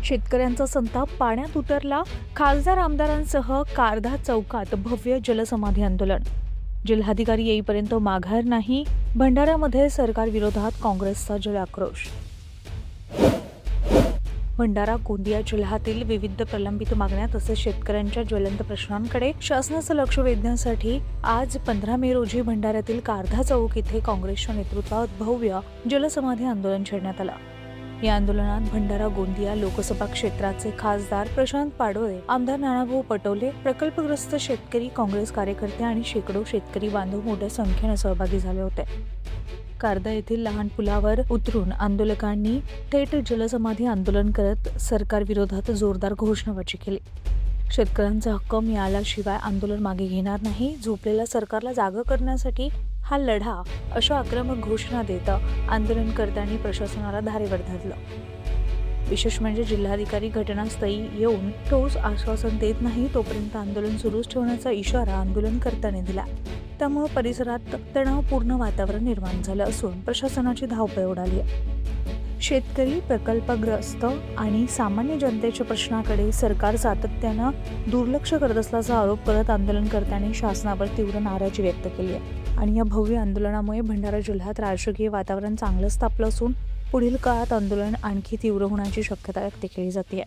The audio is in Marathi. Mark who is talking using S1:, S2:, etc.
S1: शेतकऱ्यांचा संताप पाण्यात उतरला. खासदार आमदारांसह कारधा चौकात भव्य जलसमाधी आंदोलन. जिल्हाधिकारी येईपर्यंत माघार नाही. भंडाऱ्यामध्ये सरकार विरोधात काँग्रेसचा जलाक्रोश. भंडारा गोंदिया जिल्ह्यातील विविध प्रलंबित मागण्या तसेच शेतकऱ्यांच्या ज्वलंत प्रश्नांकडे शासनाचं लक्ष वेधण्यासाठी आज 15 मे रोजी भंडाऱ्यातील कारधा चौक इथे काँग्रेसच्या नेतृत्वात भव्य जलसमाधी आंदोलन छेडण्यात आलं. या आंदोलनात भंडारा गोंदिया लोकसभा क्षेत्राचे खासदार प्रशांत पाडोळे, आमदार नानाभाऊ पटोले, प्रकल्पग्रस्त शेतकरी, काँग्रेस कार्यकर्ते आणि शेकडो शेतकरी बांधव मोठ्या संख्येने सहभागी झाले होते. कारधा येथील लहान पुलावर उतरून आंदोलकांनी थेट जलसमाधी आंदोलन करत सरकार विरोधात जोरदार घोषणाबाजी केली. शेतकऱ्यांचा हक्क मिळाल्याशिवाय आंदोलन मागे घेणार नाही. झोपलेल्या सरकारला जागं करण्यासाठी हा लढा, अशा आक्रमक घोषणा देत आंदोलनकर्त्यांनी प्रशासनाला धारेवर धरलं. विशेष म्हणजे जिल्हाधिकारी घटनास्थळी येऊन ठोस आश्वासन देत नाही तोपर्यंत आंदोलन सुरूच ठेवण्याचा इशारा आंदोलनकर्त्यांनी दिला. त्यामुळे परिसरात तणावपूर्ण वातावरण निर्माण झालं असून प्रशासनाची धावपळ उडाली. शेतकरी, प्रकल्पग्रस्त आणि सामान्य जनतेच्या प्रश्नाकडे सरकार सातत्यानं दुर्लक्ष करत असल्याचा आरोप करत आंदोलनकर्त्यांनी शासनावर तीव्र नाराजी व्यक्त केली आहे. आणि या भव्य आंदोलनामुळे भंडारा जिल्ह्यात राजकीय वातावरण चांगलंच तापलं असून पुढील काळात आंदोलन आणखी तीव्र होण्याची शक्यता व्यक्त केली जाते.